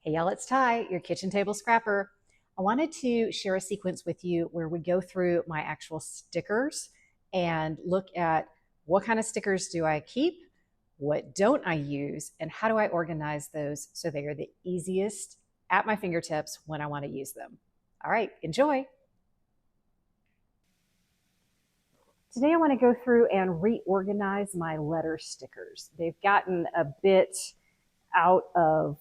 Hey y'all, it's Ty, your kitchen table scrapper. I wanted to share a sequence with you where we go through my actual stickers and look at what kind of stickers do I keep, what don't I use, and how do I organize those so they are the easiest at my fingertips when I want to use them. All right, enjoy. Today I want to go through and reorganize my letter stickers. They've gotten a bit out of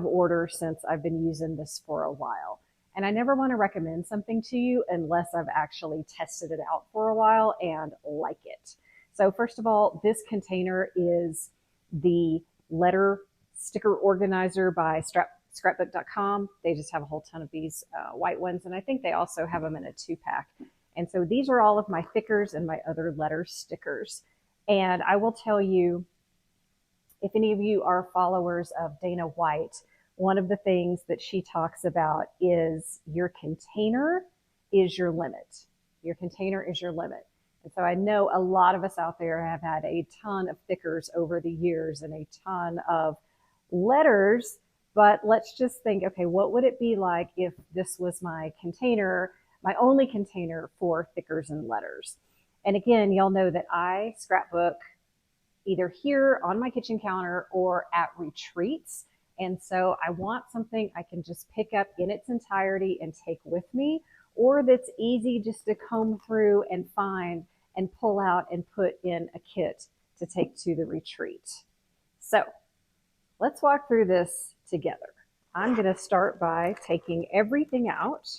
order since I've been using this for a while. And I never want to recommend something to you unless I've actually tested it out for a while and like it. So first of all, this container is the letter sticker organizer by scrapbook.com. They just have a whole ton of these white ones, and I think they also have them in a 2-pack. And so these are all of my thickers and my other letter stickers. And I will tell you, if any of you are followers of Dana White, one of the things that she talks about is your container is your limit. Your container is your limit. And so I know a lot of us out there have had a ton of thickers over the years and a ton of letters, but let's just think, okay, what would it be like if this was my container, my only container for thickers and letters? And again, y'all know that I scrapbook either here on my kitchen counter or at retreats. And so I want something I can just pick up in its entirety and take with me, or that's easy just to comb through and find and pull out and put in a kit to take to the retreat. So let's walk through this together. I'm going to start by taking everything out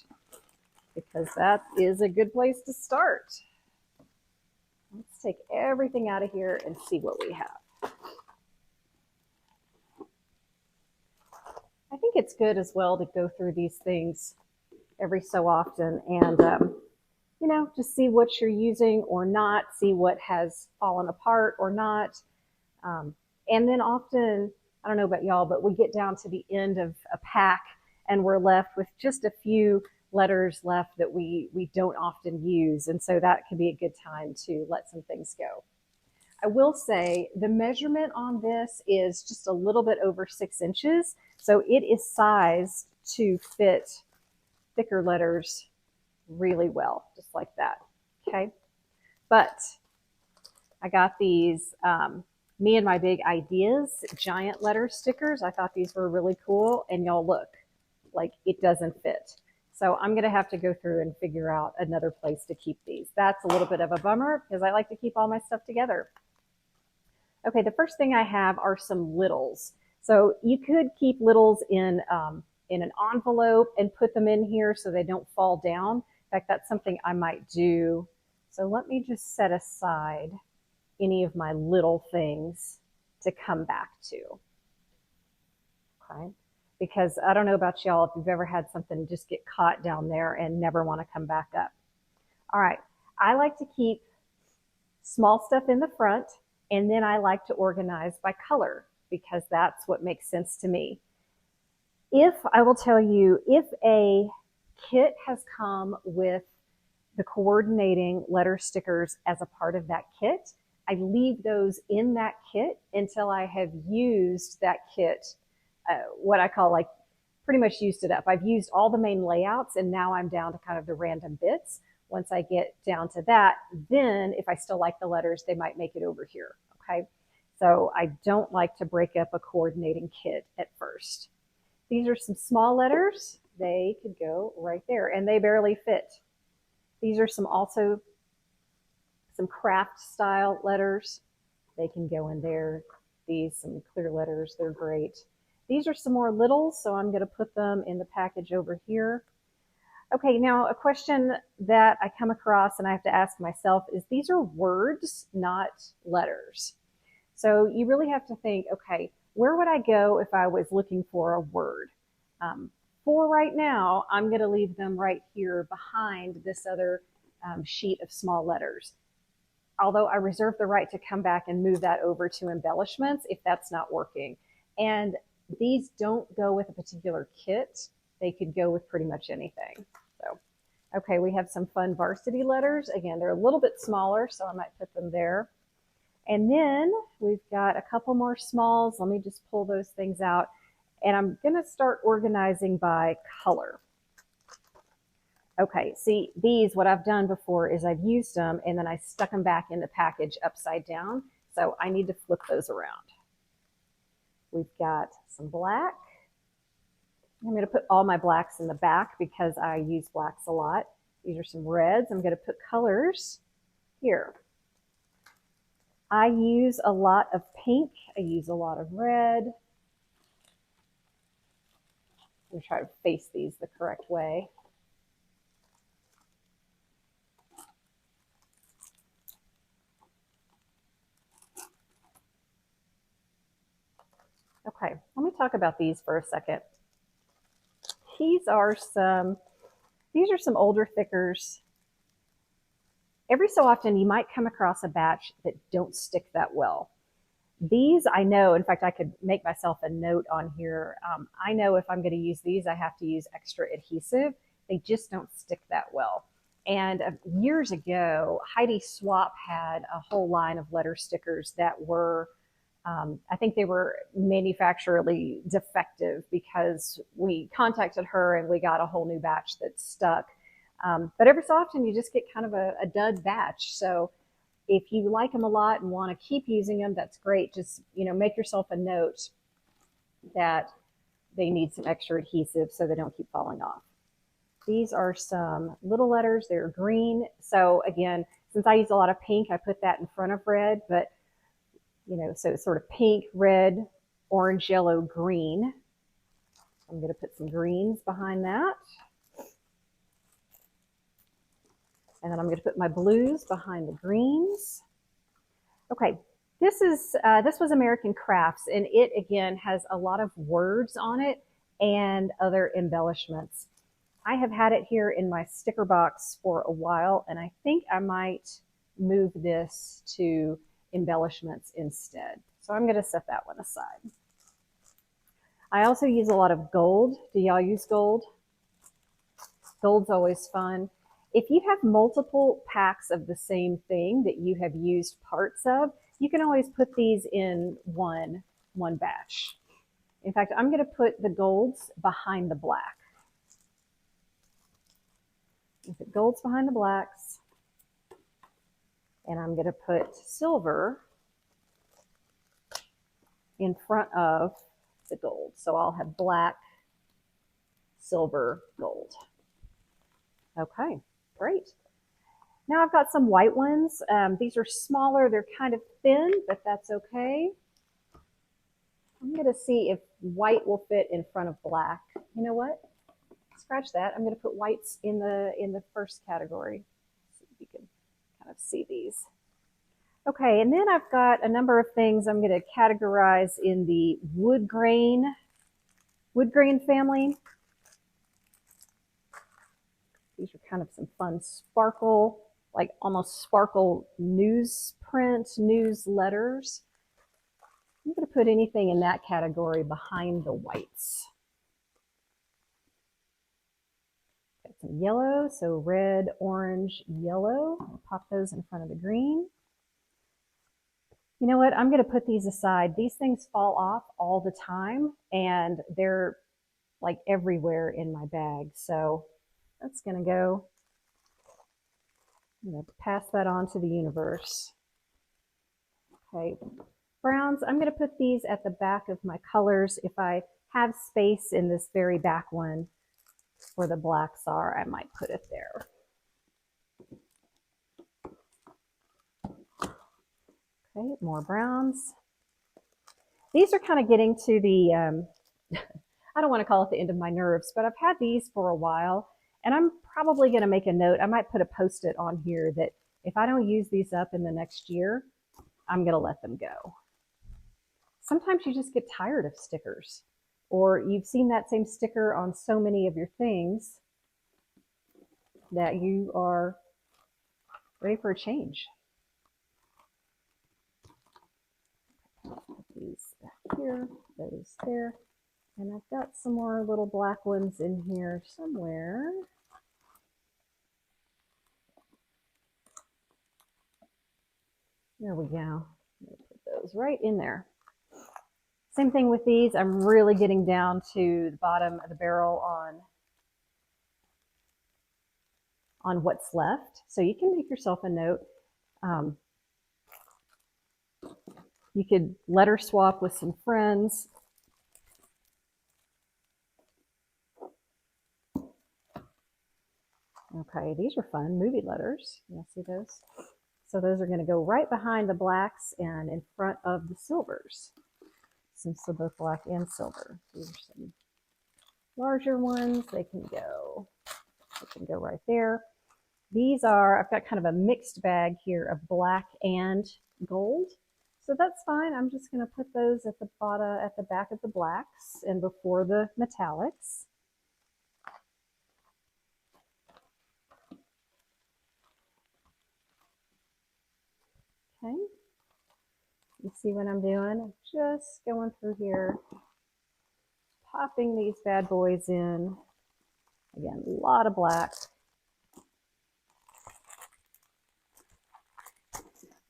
because that is a good place to start. Let's take everything out of here and see what we have. I think it's good as well to go through these things every so often and, just see what you're using or not, see what has fallen apart or not. And then often, I don't know about y'all, but we get down to the end of a pack and we're left with just a few letters left that we don't often use. And so that can be a good time to let some things go. I will say the measurement on this is just a little bit over 6 inches. So it is sized to fit thicker letters really well, just like that. Okay. But I got these Me and My Big Ideas giant letter stickers. I thought these were really cool. And y'all look, like it doesn't fit. So I'm going to have to go through and figure out another place to keep these. That's a little bit of a bummer because I like to keep all my stuff together. Okay, the first thing I have are some littles. So you could keep littles in an envelope and put them in here so they don't fall down. In fact, that's something I might do. So let me just set aside any of my little things to come back to. Okay. Because I don't know about y'all if you've ever had something just get caught down there and never want to come back up. All right, I like to keep small stuff in the front, and then I like to organize by color because that's what makes sense to me. I will tell you, if a kit has come with the coordinating letter stickers as a part of that kit, I leave those in that kit until I have used that kit, what I call like pretty much used it up. I've used all the main layouts and now I'm down to kind of the random bits. Once I get down to that, then if I still like the letters, they might make it over here, okay? So I don't like to break up a coordinating kit at first. These are some small letters. They could go right there and they barely fit. These are also some craft style letters. They can go in there. These, some clear letters, they're great. These are some more littles, so I'm going to put them in the package over here. Okay, now a question that I come across and I have to ask myself is these are words, not letters. So you really have to think, okay, where would I go if I was looking for a word? For right now, I'm going to leave them right here behind this other sheet of small letters. Although I reserve the right to come back and move that over to embellishments if that's not working. And these don't go with a particular kit. They could go with pretty much anything. So, okay, we have some fun varsity letters. Again, they're a little bit smaller, so I might put them there. And then we've got a couple more smalls. Let me just pull those things out. And I'm going to start organizing by color. Okay, see, these, what I've done before is I've used them and then I stuck them back in the package upside down. So I need to flip those around. We've got some black. I'm going to put all my blacks in the back because I use blacks a lot. These are some reds. I'm going to put colors here. I use a lot of pink. I use a lot of red. I'm going to try to face these the correct way. Okay, let me talk about these for a second. These are some older thickers. Every so often you might come across a batch that don't stick that well. These I know, in fact, I could make myself a note on here. I know if I'm going to use these, I have to use extra adhesive. They just don't stick that well. And years ago, Heidi Swapp had a whole line of letter stickers that were, I think they were manufacturally defective because we contacted her and we got a whole new batch that stuck. But every so often you just get kind of a dud batch. So if you like them a lot and want to keep using them, that's great. Just, make yourself a note that they need some extra adhesive so they don't keep falling off. These are some little letters. They're green. So again, since I use a lot of pink, I put that in front of red, but so it's sort of pink, red, orange, yellow, green. I'm going to put some greens behind that. And then I'm going to put my blues behind the greens. Okay, this was American Crafts, and it again has a lot of words on it and other embellishments. I have had it here in my sticker box for a while, and I think I might move this to embellishments instead. So I'm going to set that one aside. I also use a lot of gold. Do y'all use gold? Gold's always fun. If you have multiple packs of the same thing that you have used parts of, you can always put these in one batch. In fact, I'm going to put the golds behind the black. Put golds behind the blacks. And I'm going to put silver in front of the gold. So I'll have black, silver, gold. Okay, great. Now I've got some white ones. These are smaller. They're kind of thin, but that's okay. I'm going to see if white will fit in front of black. You know what? Scratch that. I'm going to put whites in the first category. See if you can kind of see these. Okay, and then I've got a number of things I'm going to categorize in the wood grain family. These are kind of some fun sparkle, like almost sparkle newsprint, newsletters. I'm going to put anything in that category behind the whites. Got some yellow, so red, orange, yellow. I'll pop those in front of the green. You know what? I'm going to put these aside. These things fall off all the time, and they're like everywhere in my bag. So that's going to go. I'm going to pass that on to the universe. Okay. Browns, I'm going to put these at the back of my colors. If I have space in this very back one where the blacks are, I might put it there. Okay, more browns. These are kind of getting to the, I don't want to call it the end of my nerves, but I've had these for a while, and I'm probably going to make a note. I might put a post-it on here that if I don't use these up in the next year, I'm going to let them go. Sometimes you just get tired of stickers, or you've seen that same sticker on so many of your things that you are ready for a change. Put these back here, those there, and I've got some more little black ones in here somewhere. There we go. Put those right in there. Same thing with these. I'm really getting down to the bottom of the barrel on what's left. So you can make yourself a note. You could letter swap with some friends. Okay, these are fun, movie letters. You see those? So those are going to go right behind the blacks and in front of the silvers, since they're both black and silver. These are some larger ones. They can go right there. These are, I've got kind of a mixed bag here of black and gold. So that's fine. I'm just going to put those at the bottom, at the back of the blacks and before the metallics. Okay. You see what I'm doing? I'm just going through here, popping these bad boys in. Again, a lot of black.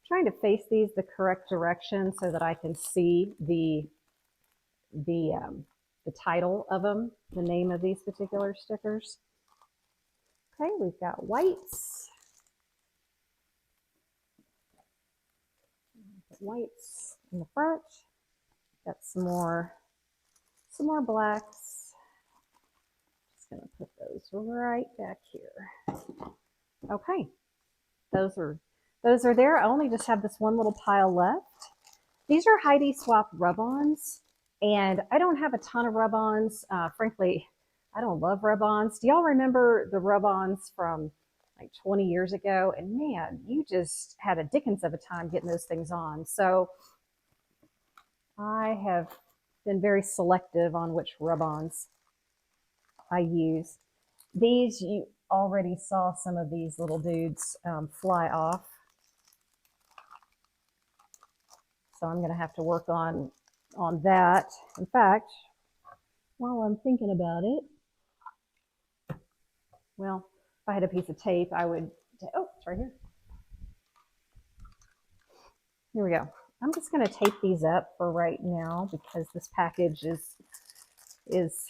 Trying to face these the correct direction so that I can see the title of them, the name of these particular stickers. Okay, we've got whites. Whites in the front. Got some more blacks. Just gonna put those right back here. Okay, those are there. I only just have this one little pile left. These are Heidi Swapp rub-ons, and I don't have a ton of rub-ons. Frankly, I don't love rub-ons. Do y'all remember the rub-ons from like 20 years ago? And man, you just had a dickens of a time getting those things on. So I have been very selective on which rub-ons I use. These, you already saw some of these little dudes fly off. So I'm going to have to work on that. In fact, while I'm thinking about it, well, if I had a piece of tape, I would, oh, it's right here. Here we go. I'm just going to tape these up for right now because this package is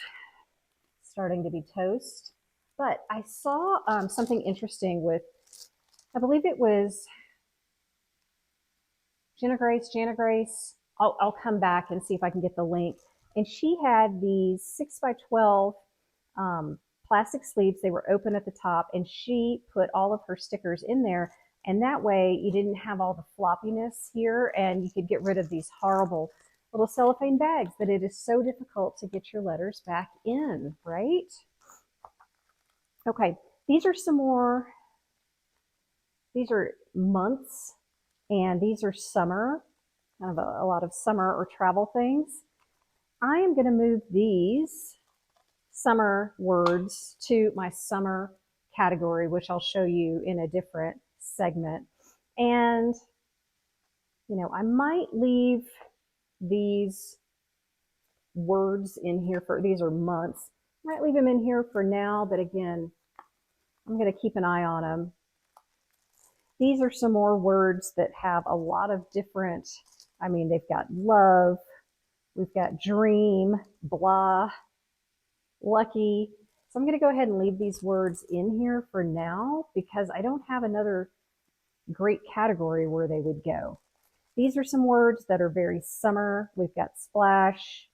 starting to be toast. But I saw something interesting with, I believe it was Jana Grace. I'll come back and see if I can get the link. And she had these 6x12 plastic sleeves. They were open at the top, and she put all of her stickers in there. And that way you didn't have all the floppiness here, and you could get rid of these horrible little cellophane bags that it is so difficult to get your letters back in, right? Okay, these are some more, these are months, and these are summer, kind of a lot of summer or travel things. I am going to move these summer words to my summer category, which I'll show you in a different segment. And, you know, I might leave these words in here for, these are months. I might leave them in here for now, but again, I'm going to keep an eye on them. These are some more words that have a lot of different, I mean, they've got love, we've got dream, blah, lucky. So I'm going to go ahead and leave these words in here for now because I don't have another great category where they would go. These are some words that are very summer. We've got splash,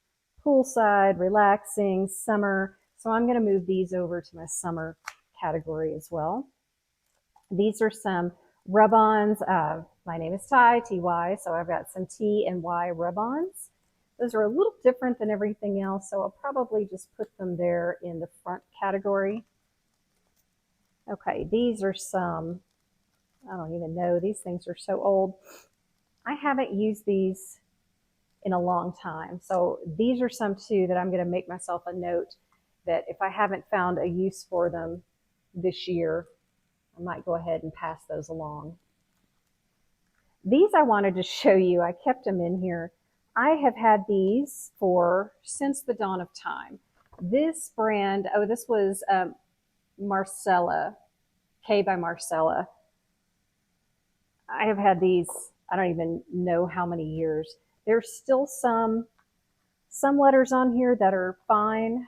poolside, relaxing, summer. So I'm going to move these over to my summer category as well. These are some rub-ons. My name is Ty, T-Y, so I've got some T and Y rub-ons. Those are a little different than everything else, so I'll probably just put them there in the front category. Okay, these are some, I don't even know, these things are so old. I haven't used these in a long time, so these are some too that I'm going to make myself a note that if I haven't found a use for them this year, I might go ahead and pass those along. These I wanted to show you. I kept them in here. I have had these since the dawn of time. This brand, oh, this was Marcella, K by Marcella. I have had these, I don't even know how many years. There's still some some letters on here that are fine,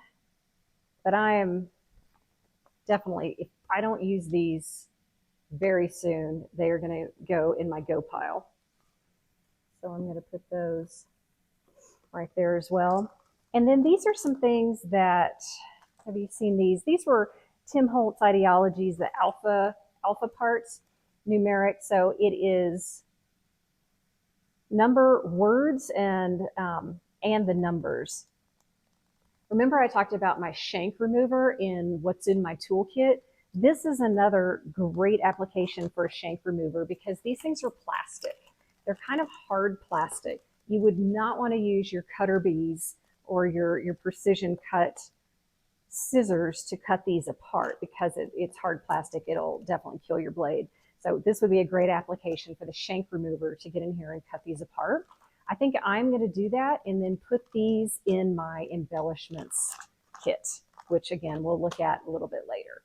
but I am definitely, if I don't use these very soon, they are going to go in my go pile. So I'm going to put those right there as well. And then these are some things that, have you seen these? These were Tim Holtz ideologies, the alpha parts, numeric. So it is number words and the numbers. Remember I talked about my shank remover in what's in my toolkit? This is another great application for a shank remover because these things are plastic. They're kind of hard plastic. You would not want to use your cutter bees or your precision cut scissors to cut these apart because it's hard plastic. It'll definitely kill your blade. So this would be a great application for the shank remover to get in here and cut these apart. I think I'm going to do that and then put these in my embellishments kit, which again, we'll look at a little bit later.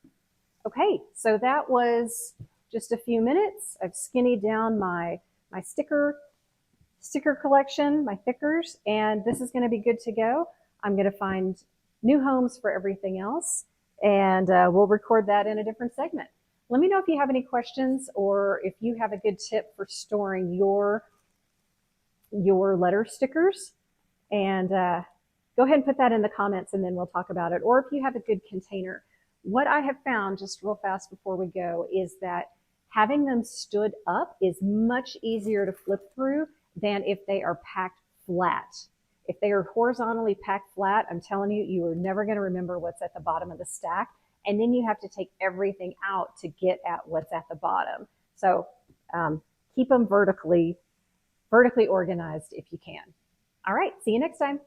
Okay, so that was just a few minutes. I've skinnied down my sticker collection, my thickers, and this is going to be good to go. I'm going to find new homes for everything else, and we'll record that in a different segment. Let me know if you have any questions or if you have a good tip for storing your letter stickers, and go ahead and put that in the comments and then we'll talk about it. Or if you have a good container. What I have found, just real fast before we go, is that having them stood up is much easier to flip through than if they are packed flat. If they are horizontally packed flat, I'm telling you, you are never going to remember what's at the bottom of the stack. And then you have to take everything out to get at what's at the bottom. So keep them vertically organized if you can. All right, see you next time.